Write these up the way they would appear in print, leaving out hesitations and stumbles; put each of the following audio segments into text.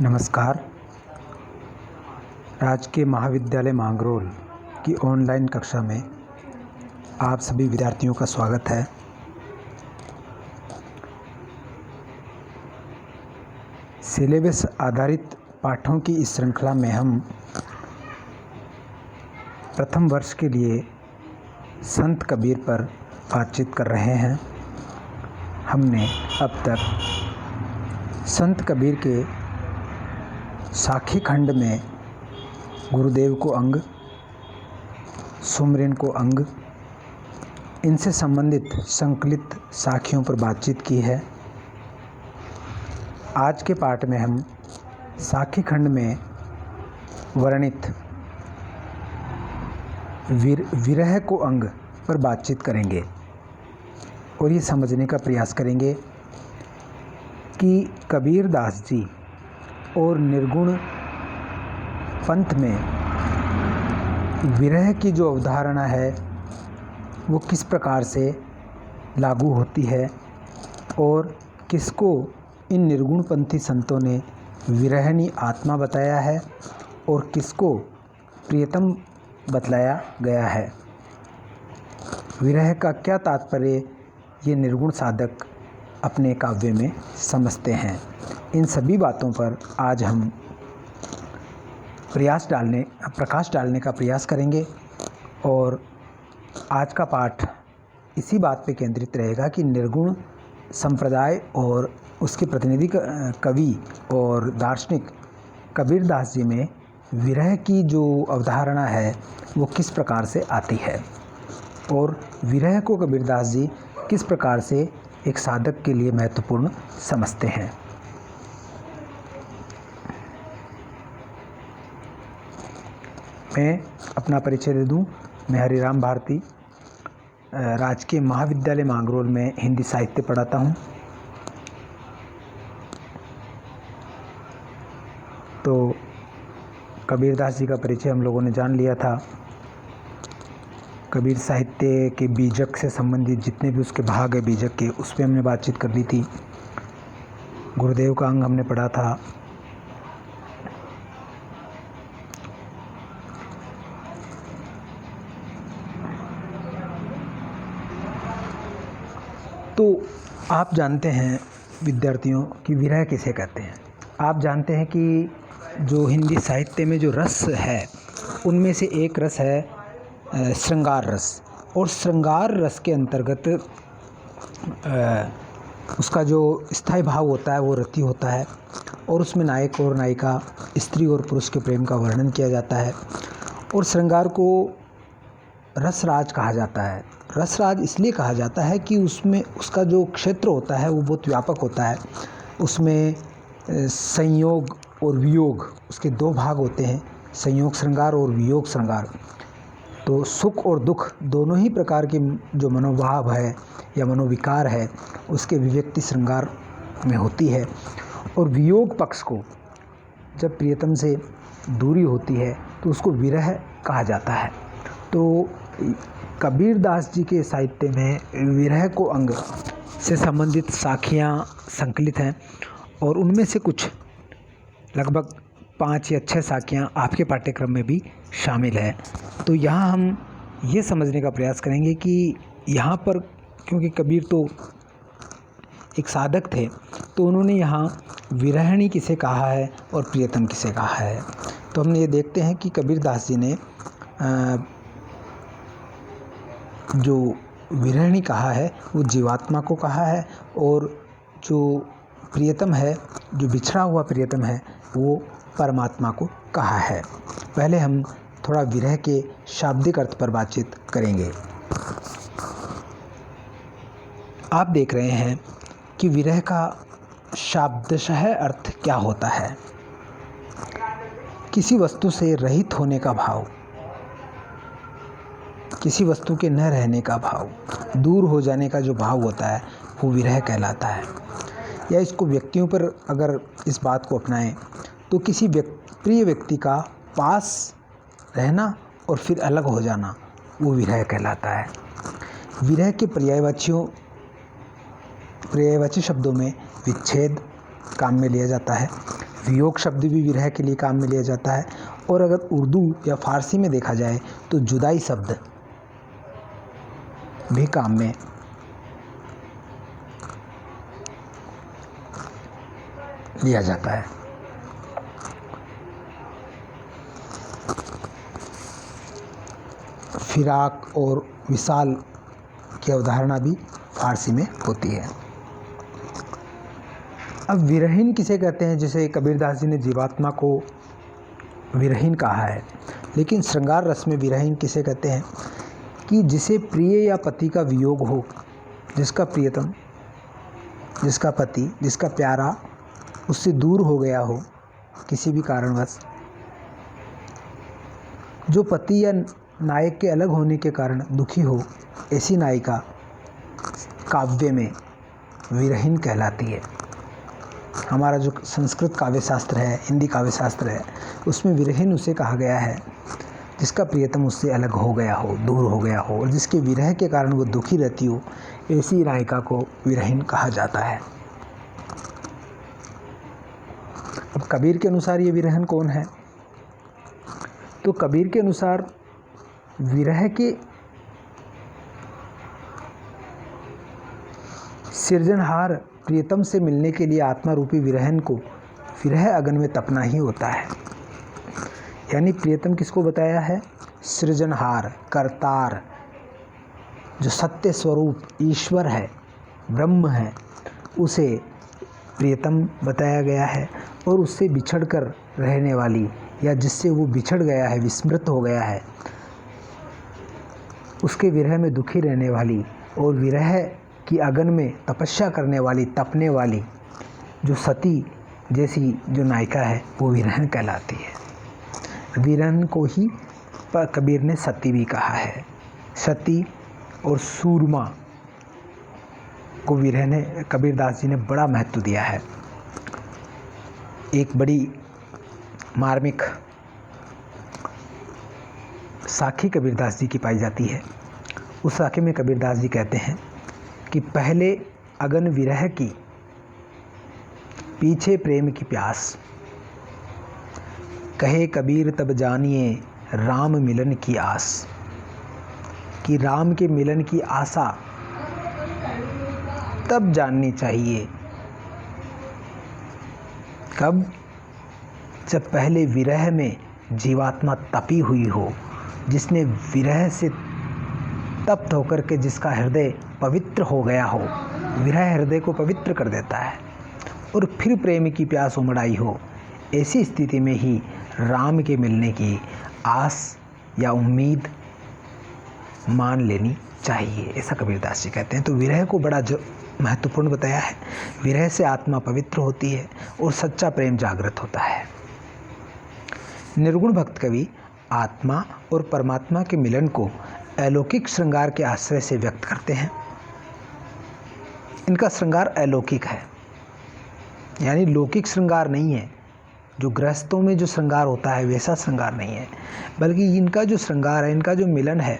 नमस्कार। राजकीय महाविद्यालय मांगरोल की ऑनलाइन कक्षा में आप सभी विद्यार्थियों का स्वागत है। सिलेबस आधारित पाठों की इस श्रृंखला में हम प्रथम वर्ष के लिए संत कबीर पर बातचीत कर रहे हैं। हमने अब तक संत कबीर के साखी खंड में गुरुदेव को अंग, सुमरिन को अंग, इनसे संबंधित संकलित साखियों पर बातचीत की है। आज के पाठ में हम साखी खंड में वर्णित विरह को अंग पर बातचीत करेंगे और ये समझने का प्रयास करेंगे कि कबीर दास जी और निर्गुण पंथ में विरह की जो अवधारणा है वो किस प्रकार से लागू होती है और किसको इन निर्गुण पंथी संतों ने विरहनी आत्मा बताया है और किसको प्रियतम बतलाया गया है। विरह का क्या तात्पर्य ये निर्गुण साधक अपने काव्य में समझते हैं। इन सभी बातों पर आज हम प्रकाश डालने का प्रयास करेंगे और आज का पाठ इसी बात पे केंद्रित रहेगा कि निर्गुण संप्रदाय और उसके प्रतिनिधि कवि और दार्शनिक कबीर दास जी में विरह की जो अवधारणा है वो किस प्रकार से आती है और विरह को कबीर दास जी किस प्रकार से एक साधक के लिए महत्वपूर्ण समझते हैं। मैं अपना परिचय दे दूं। मैं हरिराम भारती राजकीय महाविद्यालय मांगरोल में हिंदी साहित्य पढ़ाता हूं। तो कबीर दास जी का परिचय हम लोगों ने जान लिया था। कबीर साहित्य के बीजक से संबंधित जितने भी उसके भाग है बीजक के, उस पर हमने बातचीत कर ली थी। गुरुदेव का अंग हमने पढ़ा था। तो आप जानते हैं विद्यार्थियों कि विरह किसे कहते हैं। आप जानते हैं कि जो हिंदी साहित्य में जो रस है उनमें से एक रस है श्रृंगार रस, और श्रृंगार रस के अंतर्गत उसका जो स्थायी भाव होता है वो रति होता है और उसमें नायक और नायिका, स्त्री और पुरुष के प्रेम का वर्णन किया जाता है। और श्रृंगार को रसराज कहा जाता है। रसराज इसलिए कहा जाता है कि उसमें उसका जो क्षेत्र होता है वो बहुत व्यापक होता है। उसमें संयोग और वियोग, उसके दो भाग होते हैं, संयोग श्रृंगार और वियोग श्रृंगार। तो सुख और दुख दोनों ही प्रकार के जो मनोभाव है या मनोविकार है उसके अभिव्यक्ति श्रृंगार में होती है। और वियोग पक्ष को जब प्रियतम से दूरी होती है तो उसको विरह कहा जाता है। तो कबीर दास जी के साहित्य में विरह को अंग से संबंधित साखियाँ संकलित हैं और उनमें से कुछ लगभग 5 या 6 साखियाँ आपके पाठ्यक्रम में भी शामिल है। तो यहाँ हम ये समझने का प्रयास करेंगे कि यहाँ पर क्योंकि कबीर तो एक साधक थे तो उन्होंने यहाँ विरहणी किसे कहा है और प्रियतम किसे कहा है। तो हमने ये देखते हैं कि कबीर दास जी ने जो विरहणी कहा है वो जीवात्मा को कहा है और जो प्रियतम है, जो बिछड़ा हुआ प्रियतम है, वो परमात्मा को कहा है। पहले हम थोड़ा विरह के शाब्दिक अर्थ पर बातचीत करेंगे। आप देख रहे हैं कि विरह का शाब्दशः अर्थ क्या होता है। किसी वस्तु से रहित होने का भाव, किसी वस्तु के न रहने का भाव, दूर हो जाने का जो भाव होता है वो विरह कहलाता है। या इसको व्यक्तियों पर अगर इस बात को अपनाएं तो किसी प्रिय व्यक्ति का पास रहना और फिर अलग हो जाना वो विरह कहलाता है। विरह के पर्यायवाची शब्दों में विच्छेद काम में लिया जाता है। वियोग शब्द भी विरह के लिए काम में लिया जाता है। और अगर उर्दू या फारसी में देखा जाए तो जुदाई शब्द भी काम में लिया जाता है। फिराक और विशाल की अवधारणा भी फारसी में होती है। अब विरहीन किसे कहते हैं? जैसे कबीरदास जी ने जीवात्मा को विरहीन कहा है, लेकिन श्रृंगार रस में विरहीन किसे कहते हैं? कि जिसे प्रिय या पति का वियोग हो, जिसका प्रियतम, जिसका पति, जिसका प्यारा उससे दूर हो गया हो किसी भी कारणवश, जो पति या नायक के अलग होने के कारण दुखी हो, ऐसी नायिका काव्य में विरहीन कहलाती है। हमारा जो संस्कृत काव्य शास्त्र है, हिंदी काव्य शास्त्र है, उसमें विरहीन उसे कहा गया है जिसका प्रियतम उससे अलग हो गया हो, दूर हो गया हो, और जिसके विरह के कारण वो दुखी रहती हो, ऐसी नायिका को विरहीन कहा जाता है। अब कबीर के अनुसार ये विरहन कौन है? तो कबीर के अनुसार विरह के सृजनहार प्रियतम से मिलने के लिए आत्मा रूपी विरहन को विरह अगन में तपना ही होता है। यानी प्रियतम किसको बताया है? सृजनहार, करतार, जो सत्य स्वरूप ईश्वर है, ब्रह्म है, उसे प्रियतम बताया गया है। और उससे बिछड़ कर रहने वाली, या जिससे वो बिछड़ गया है, विस्मृत हो गया है, उसके विरह में दुखी रहने वाली और विरह की अगन में तपस्या करने वाली, तपने वाली जो सती जैसी जो नायिका है, वो विरहन कहलाती है। विरहन को ही कबीर ने सती भी कहा है। सती और सूरमा को विरह ने, कबीरदास जी ने बड़ा महत्व दिया है। एक बड़ी मार्मिक साखी कबीरदास जी की पाई जाती है। उस साखी में कबीरदास जी कहते हैं कि पहले अगन विरह की, पीछे प्रेम की प्यास, कहे कबीर तब जानिए राम मिलन की आस। कि राम के मिलन की आशा तब जाननी चाहिए, कब? जब पहले विरह में जीवात्मा तपी हुई हो, जिसने विरह से तप्त होकर के जिसका हृदय पवित्र हो गया हो। विरह हृदय को पवित्र कर देता है। और फिर प्रेम की प्यास उमड़ाई हो। ऐसी स्थिति में ही राम के मिलने की आस या उम्मीद मान लेनी चाहिए, ऐसा कबीरदास जी कहते हैं। तो विरह को बड़ा महत्वपूर्ण बताया है। विरह से आत्मा पवित्र होती है और सच्चा प्रेम जागृत होता है। निर्गुण भक्त कवि आत्मा और परमात्मा के मिलन को अलौकिक श्रृंगार के आश्रय से व्यक्त करते हैं। इनका श्रृंगार अलौकिक है, यानी लौकिक श्रृंगार नहीं है। जो गृहस्थों में जो श्रृंगार होता है वैसा श्रृंगार नहीं है, बल्कि इनका जो श्रृंगार है, इनका जो मिलन है,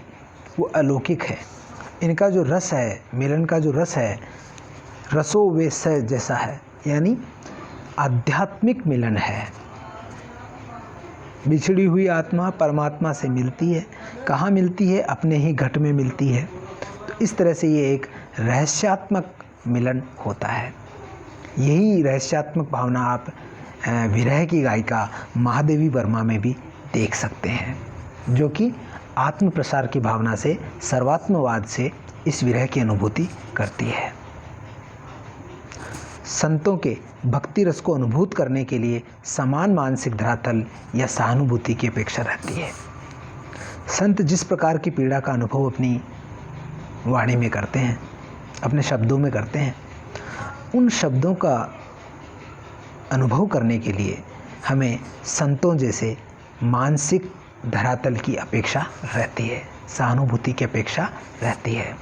वो अलौकिक है। इनका जो रस है, मिलन का जो रस है, रसो वैसे जैसा है, यानी आध्यात्मिक मिलन है। बिछड़ी हुई आत्मा परमात्मा से मिलती है। कहाँ मिलती है? अपने ही घट में मिलती है। तो इस तरह से ये एक रहस्यात्मक मिलन होता है। यही रहस्यात्मक भावना आप विरह की गायिका महादेवी वर्मा में भी देख सकते हैं, जो कि आत्म प्रसार की भावना से, सर्वात्मवाद से इस विरह की अनुभूति करती है। संतों के भक्ति रस को अनुभूत करने के लिए समान मानसिक धरातल या सहानुभूति की अपेक्षा रहती है। संत जिस प्रकार की पीड़ा का अनुभव अपनी वाणी में करते हैं, अपने शब्दों में करते हैं, उन शब्दों का अनुभव करने के लिए हमें संतों जैसे मानसिक धरातल की अपेक्षा रहती है, सहानुभूति की अपेक्षा रहती है।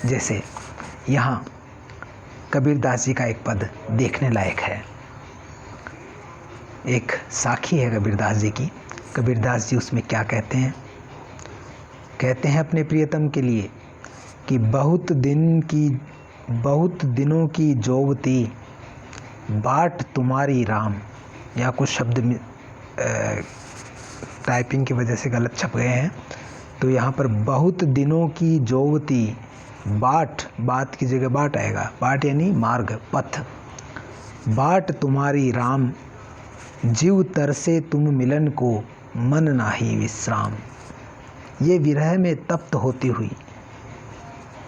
जैसे यहाँ कबीरदास जी का एक पद देखने लायक है। एक साखी है कबीरदास जी की। कबीरदास जी उसमें क्या कहते हैं? कहते हैं अपने प्रियतम के लिए कि बहुत दिनों की जोवती बाट तुम्हारी राम, या कुछ शब्द टाइपिंग की वजह से गलत छप गए हैं। तो यहाँ पर बहुत दिनों की जोवती बाट, बात की जगह बाट आएगा, बाट यानी मार्ग, पथ। बाट तुम्हारी राम, जीव तरसे तुम मिलन को, मन नाही विश्राम। ये विरह में तप्त होती हुई,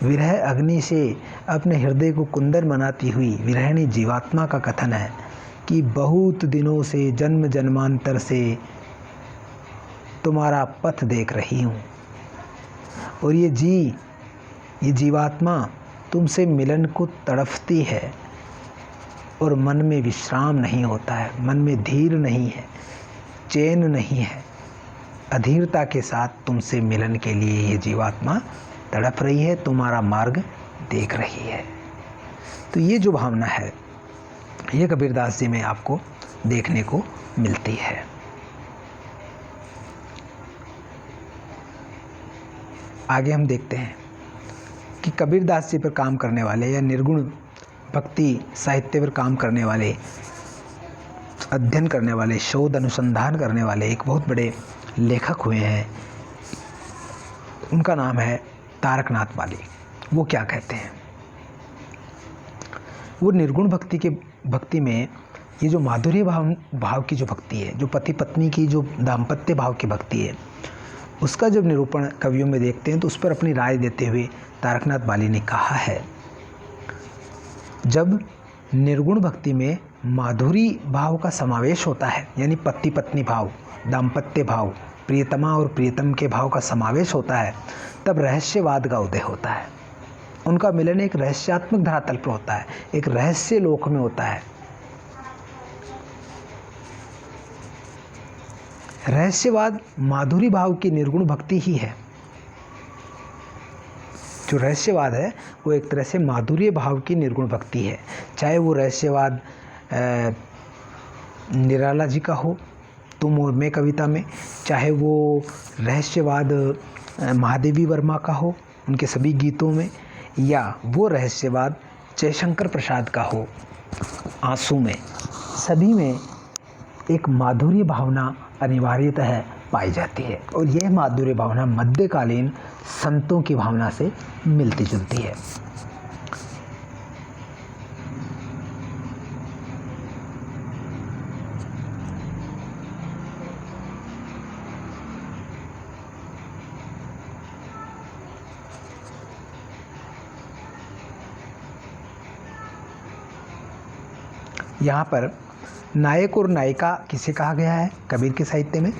विरह अग्नि से अपने हृदय को कुंदन बनाती हुई विरहिणी जीवात्मा का कथन है कि बहुत दिनों से, जन्म जन्मांतर से तुम्हारा पथ देख रही हूँ, और ये जीवात्मा तुमसे मिलन को तड़फती है, और मन में विश्राम नहीं होता है, मन में धीर नहीं है, चैन नहीं है। अधीरता के साथ तुमसे मिलन के लिए ये जीवात्मा तड़प रही है, तुम्हारा मार्ग देख रही है। तो ये जो भावना है, ये कबीरदास जी में आपको देखने को मिलती है। आगे हम देखते हैं कि कबीरदास जी पर काम करने वाले या निर्गुण भक्ति साहित्य पर काम करने वाले, अध्ययन करने वाले, शोध अनुसंधान करने वाले एक बहुत बड़े लेखक हुए हैं। उनका नाम है तारकनाथ वाली। वो क्या कहते हैं? वो निर्गुण भक्ति में ये जो माधुर्य भाव की जो भक्ति है, जो पति पत्नी की जो दाम्पत्य भाव की भक्ति है, उसका जब निरूपण कवियों में देखते हैं तो उस पर अपनी राय देते हुए तारकनाथ बाली ने कहा है, जब निर्गुण भक्ति में माधुरी भाव का समावेश होता है, यानी पति पत्नी भाव, दाम्पत्य भाव, प्रियतमा और प्रियतम के भाव का समावेश होता है, तब रहस्यवाद का उदय होता है। उनका मिलन एक रहस्यात्मक धरातल पर होता है, एक रहस्य लोक में होता है। रहस्यवाद माधुरी भाव की निर्गुण भक्ति ही है। जो रहस्यवाद है वो एक तरह से माधुर्य भाव की निर्गुण भक्ति है। चाहे वो रहस्यवाद निराला जी का हो तुम और मैं कविता में, चाहे वो रहस्यवाद महादेवी वर्मा का हो उनके सभी गीतों में, या वो रहस्यवाद जयशंकर प्रसाद का हो आंसू में, सभी में एक माधुर्य भावना अनिवार्यतः पाई जाती है। और यह माधुर्य भावना मध्यकालीन संतों की भावना से मिलती जुलती है। यहाँ पर नायक और नायिका किसे कहा गया है कबीर के साहित्य में?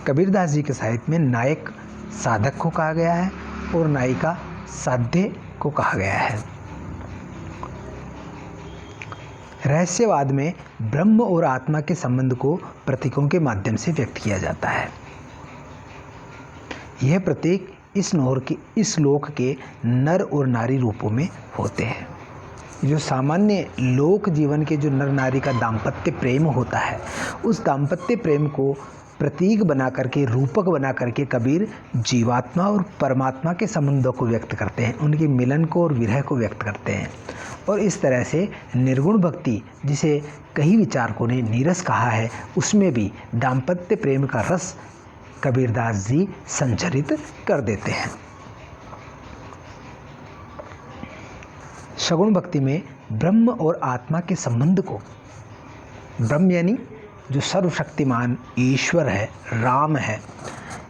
कबीरदास जी के साहित्य में नायक साधक को कहा गया है और नायिका साध्य को कहा गया है। रहस्यवाद में ब्रह्म और आत्मा के संबंध को प्रतीकों के माध्यम से व्यक्त किया जाता है। यह प्रतीक इस लोक के नर और नारी रूपों में होते हैं। जो सामान्य लोक जीवन के जो नर नारी का दाम्पत्य प्रेम होता है, उस दाम्पत्य प्रेम को प्रतीक बना करके, रूपक बना करके कबीर जीवात्मा और परमात्मा के संबंधों को व्यक्त करते हैं, उनके मिलन को और विरह को व्यक्त करते हैं। और इस तरह से निर्गुण भक्ति, जिसे कई विचारकों ने नीरस कहा है, उसमें भी दाम्पत्य प्रेम का रस कबीरदास जी संचरित कर देते हैं। सगुण भक्ति में ब्रह्म और आत्मा के संबंध को, ब्रह्म यानी जो सर्वशक्तिमान ईश्वर है, राम है,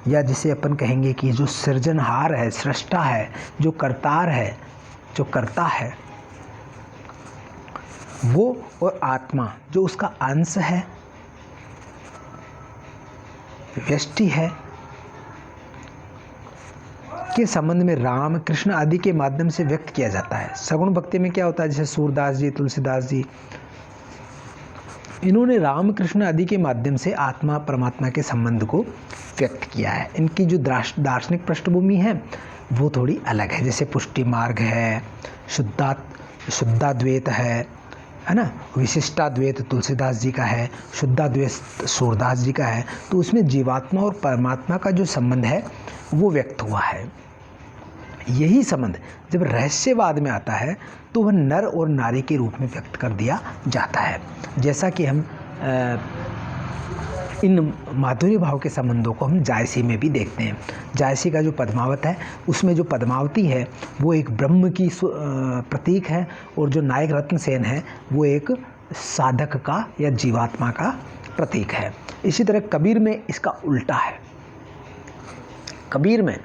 या जिसे अपन कहेंगे कि जो सृजनहार है, सृष्टा है, जो करतार है, जो करता है, वो और आत्मा जो उसका अंश है, व्यष्टि है, के संबंध में राम कृष्ण आदि के माध्यम से व्यक्त किया जाता है। सगुण भक्ति में क्या होता है, जैसे सूरदास जी, तुलसीदास जी, इन्होंने राम कृष्ण आदि के माध्यम से आत्मा परमात्मा के संबंध को व्यक्त किया है। इनकी जो दार्शनिक पृष्ठभूमि है वो थोड़ी अलग है। जैसे पुष्टि मार्ग है, शुद्धाद्वैत है ना, विशिष्टाद्वैत तुलसीदास जी का है, शुद्धाद्वैत सूरदास जी का है। तो उसमें जीवात्मा और परमात्मा का जो संबंध है वो व्यक्त हुआ है। यही संबंध जब रहस्यवाद में आता है तो वह नर और नारी के रूप में व्यक्त कर दिया जाता है। जैसा कि हम इन माधुर्य भाव के संबंधों को हम जायसी में भी देखते हैं। जायसी का जो पद्मावत है उसमें जो पद्मावती है वो एक ब्रह्म की प्रतीक है, और जो नायक रत्नसेन है वो एक साधक का या जीवात्मा का प्रतीक है। इसी तरह कबीर में इसका उल्टा है। कबीर में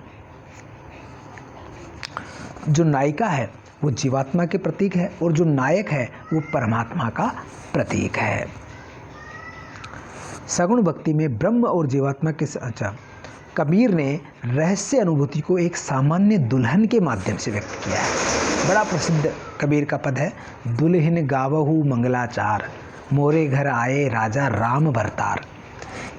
जो नायिका है वो जीवात्मा के प्रतीक है, और जो नायक है वो परमात्मा का प्रतीक है। सगुण भक्ति में ब्रह्म और जीवात्मा के कबीर ने रहस्य अनुभूति को एक सामान्य दुल्हन के माध्यम से व्यक्त किया है। बड़ा प्रसिद्ध कबीर का पद है, दुल्हन गावहु मंगलाचार, मोरे घर आए राजा राम भरतार।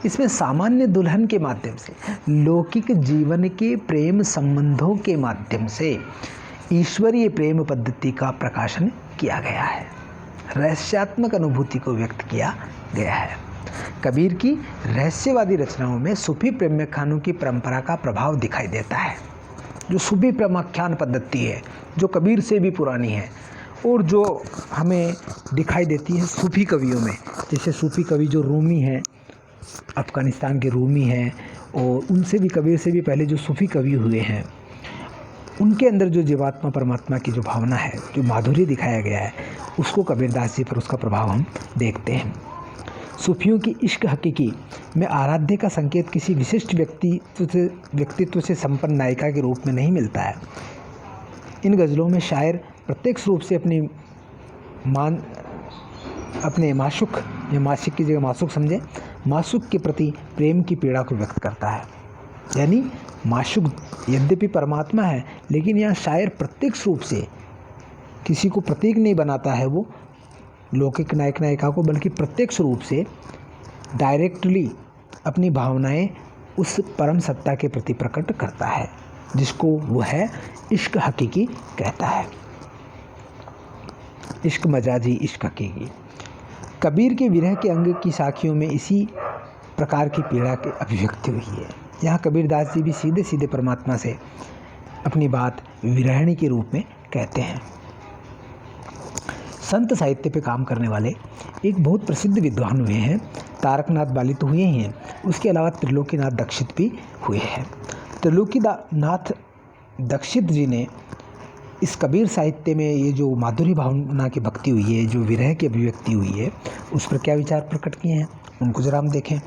इसमें सामान्य दुल्हन के माध्यम से, लौकिक जीवन के प्रेम संबंधों के माध्यम से ईश्वरीय प्रेम पद्धति का प्रकाशन किया गया है, रहस्यात्मक अनुभूति को व्यक्त किया गया है। कबीर की रहस्यवादी रचनाओं में सूफी प्रेमाख्यानों की परंपरा का प्रभाव दिखाई देता है। जो सूफी प्रेमाख्यान पद्धति है जो कबीर से भी पुरानी है, और जो हमें दिखाई देती है सूफी कवियों में, जैसे सूफी कवि जो रूमी हैं, अफ़गानिस्तान के रूमी हैं, और उनसे भी, कबीर से भी पहले जो सूफी कवि हुए हैं, उनके अंदर जो जीवात्मा परमात्मा की जो भावना है, जो माधुर्य दिखाया गया है, उसको कबीरदास जी पर उसका प्रभाव हम देखते हैं। सूफियों की इश्क हकीकी में आराध्य का संकेत किसी विशिष्ट व्यक्तित्व से संपन्न नायिका के रूप में नहीं मिलता है। इन गज़लों में शायर प्रत्यक्ष रूप से अपने माशूक या मासिक की जगह माशूक समझे, माशूक के प्रति प्रेम की पीड़ा को व्यक्त करता है। यानी माशूक यद्यपि परमात्मा है, लेकिन यहाँ शायर प्रत्यक्ष रूप से किसी को प्रतीक नहीं बनाता है वो लौकिक नायक नायिका को, बल्कि प्रत्यक्ष रूप से डायरेक्टली अपनी भावनाएं उस परम सत्ता के प्रति प्रकट करता है, जिसको वो है इश्क हकीकी कहता है। इश्क मजाजी, इश्क हकीकी। कबीर के विरह के अंग की साखियों में इसी प्रकार की पीड़ा की अभिव्यक्ति हुई है। यहाँ कबीरदास जी भी सीधे सीधे परमात्मा से अपनी बात विरहिणी के रूप में कहते हैं। संत साहित्य पे काम करने वाले एक बहुत प्रसिद्ध विद्वान हुए हैं, तारकनाथ बाली तो हुए ही हैं, उसके अलावा त्रिलोकीनाथ दीक्षित भी हुए हैं। त्रिलोकीनाथ दीक्षित जी ने इस कबीर साहित्य में ये जो माधुर्य भावना की भक्ति हुई है, जो विरह की अभिव्यक्ति हुई है, उस पर क्या विचार प्रकट किए हैं, उनको जरा हम देखें।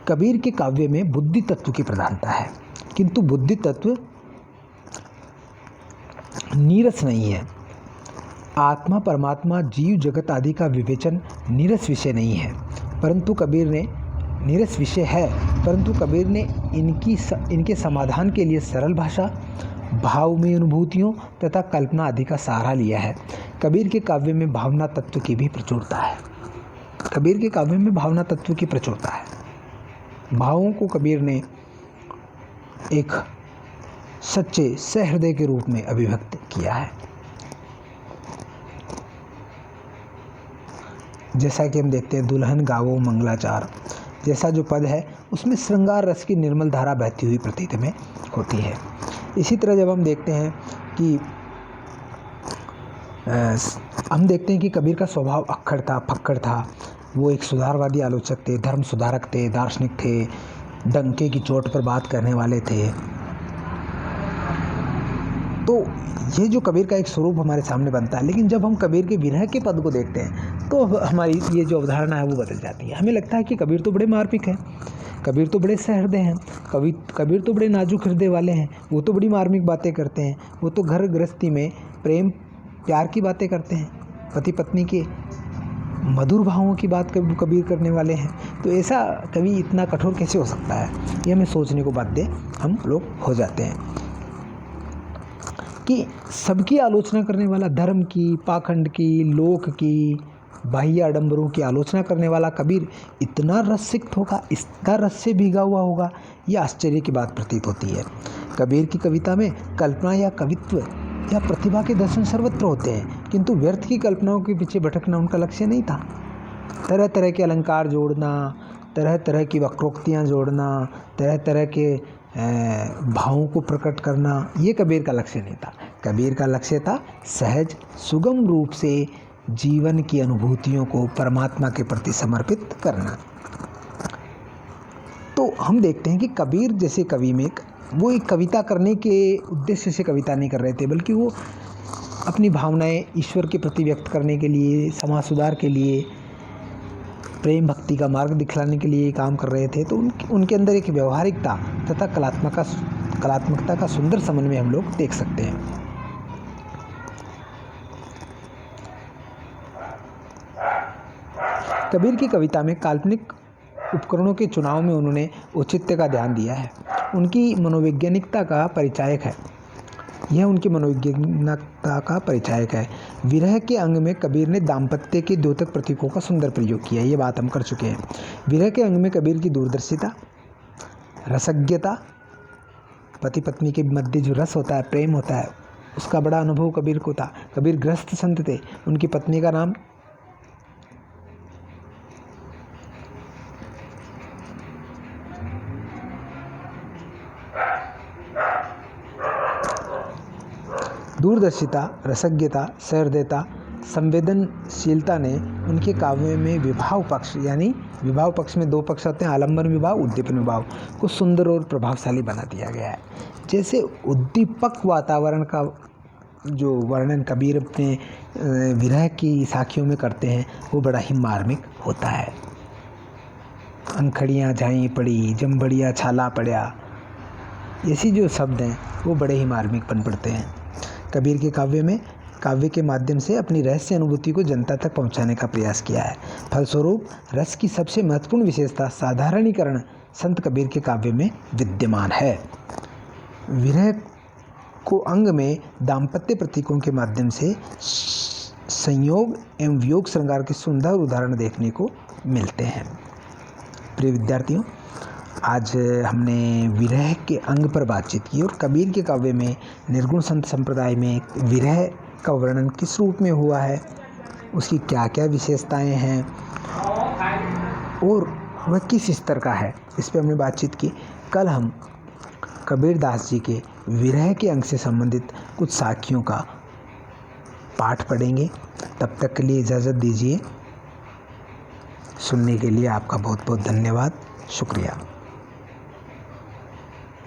कबीर के काव्य में बुद्धि तत्व की प्रधानता है, किंतु बुद्धि तत्व नीरस नहीं है। आत्मा, परमात्मा, जीव जगत आदि का विवेचन नीरस विषय नहीं है, परंतु कबीर ने नीरस विषय है, परंतु कबीर ने इनके समाधान के लिए सरल भाषा, भावमय अनुभूतियों तथा कल्पना आदि का सहारा लिया है। कबीर के काव्य में भावना तत्व की भी प्रचुरता है। कबीर के काव्य में भावना तत्व की प्रचुरता है। भावों को कबीर ने एक सच्चे सहृदय के रूप में अभिव्यक्त किया है। जैसा कि हम देखते हैं, दुल्हन गावो मंगलाचार जैसा जो पद है उसमें श्रृंगार रस की निर्मल धारा बहती हुई प्रतीत में होती है। इसी तरह जब हम देखते हैं कि कबीर का स्वभाव अक्खड़ था, फक्कड़ था, वो एक सुधारवादी आलोचक थे, धर्म सुधारक थे, दार्शनिक थे, डंके की चोट पर बात करने वाले थे। तो ये जो कबीर का एक स्वरूप हमारे सामने बनता है, लेकिन जब हम कबीर के विरह के पद को देखते हैं तो हमारी ये जो अवधारणा है वो बदल जाती है। हमें लगता है कि कबीर तो बड़े मार्मिक हैं, कबीर तो बड़े सहृदय हैं, कबीर तो बड़े नाजुक हृदय वाले हैं, वो तो बड़ी मार्मिक बातें करते हैं, वो तो घर गृहस्थी में प्रेम प्यार की बातें करते हैं, पति पत्नी के मधुर भावों की बात कबीर करने वाले हैं। तो ऐसा कवि इतना कठोर कैसे हो सकता है, ये हमें सोचने को बाध्य हम लोग हो जाते हैं कि सबकी आलोचना करने वाला, धर्म की, पाखंड की, लोक की, बाह्य आडंबरों की आलोचना करने वाला कबीर इतना रससिक्त होगा, इसका रस से भीगा हुआ होगा, ये आश्चर्य की बात प्रतीत होती है। कबीर की कविता में कल्पना या कवित्व या प्रतिभा के दर्शन सर्वत्र होते हैं, किंतु व्यर्थ की कल्पनाओं के पीछे भटकना उनका लक्ष्य नहीं था। तरह तरह के अलंकार जोड़ना, तरह तरह की वक्रोक्तियाँ जोड़ना, तरह तरह के भावों को प्रकट करना, ये कबीर का लक्ष्य नहीं था। कबीर का लक्ष्य था सहज सुगम रूप से जीवन की अनुभूतियों को परमात्मा के प्रति समर्पित करना। तो हम देखते हैं कि कबीर जैसे कवि में वो एक कविता करने के उद्देश्य से कविता नहीं कर रहे थे, बल्कि वो अपनी भावनाएं ईश्वर के प्रति व्यक्त करने के लिए, समाज सुधार के लिए, प्रेम भक्ति का मार्ग दिखलाने के लिए काम कर रहे थे। तो उनके अंदर एक व्यवहारिकता तथा कलात्मकता का सुंदर समन्वय हम लोग देख सकते हैं। कबीर की कविता में काल्पनिक उपकरणों के चुनाव में उन्होंने औचित्य का ध्यान दिया है। उनकी मनोवैज्ञानिकता का परिचायक है। यह उनकी मनोवैज्ञानिकता का परिचायक है। विरह के अंग में कबीर ने दाम्पत्य के द्योतक प्रतीकों का सुंदर प्रयोग किया। ये बात हम कर चुके हैं। विरह के अंग में कबीर की दूरदर्शिता, रसज्ञता, पति पत्नी के मध्य जो रस होता है, प्रेम होता है, उसका बड़ा अनुभव कबीर को था। कबीर गृहस्थ संत थे। उनकी पत्नी का नाम दूरदर्शिता, रसज्ञता, सहृदयता, संवेदनशीलता ने उनके काव्य में विभाव पक्ष, यानी विभाव पक्ष में 2 पक्ष होते हैं, आलंबन विभाव, उद्दीपन विभाव, को सुंदर और प्रभावशाली बना दिया गया है। जैसे उद्दीपक वातावरण का जो वर्णन कबीर अपने विरह की साखियों में करते हैं, वो बड़ा ही मार्मिक होता है। अंखड़ियाँ झाई पड़ी, जम्भड़िया छाला पड़ा, ऐसी जो शब्द हैं वो बड़े ही मार्मिक बन पड़ते हैं। कबीर के काव्य के माध्यम से अपनी रहस्य अनुभूति को जनता तक पहुंचाने का प्रयास किया है। फलस्वरूप रस की सबसे महत्वपूर्ण विशेषता साधारणीकरण संत कबीर के काव्य में विद्यमान है। विरह को अंग में दाम्पत्य प्रतीकों के माध्यम से संयोग एवं वियोग श्रृंगार के सुंदर उदाहरण देखने को मिलते हैं। प्रिय विद्यार्थियों, आज हमने विरह के अंग पर बातचीत की और कबीर के काव्य में निर्गुण संत संप्रदाय में विरह का वर्णन किस रूप में हुआ है, उसकी क्या क्या विशेषताएं हैं और वह किस स्तर का है, इस पर हमने बातचीत की। कल हम कबीर दास जी के विरह के अंग से संबंधित कुछ साखियों का पाठ पढ़ेंगे। तब तक के लिए इजाज़त दीजिए। सुनने के लिए आपका बहुत बहुत धन्यवाद। शुक्रिया।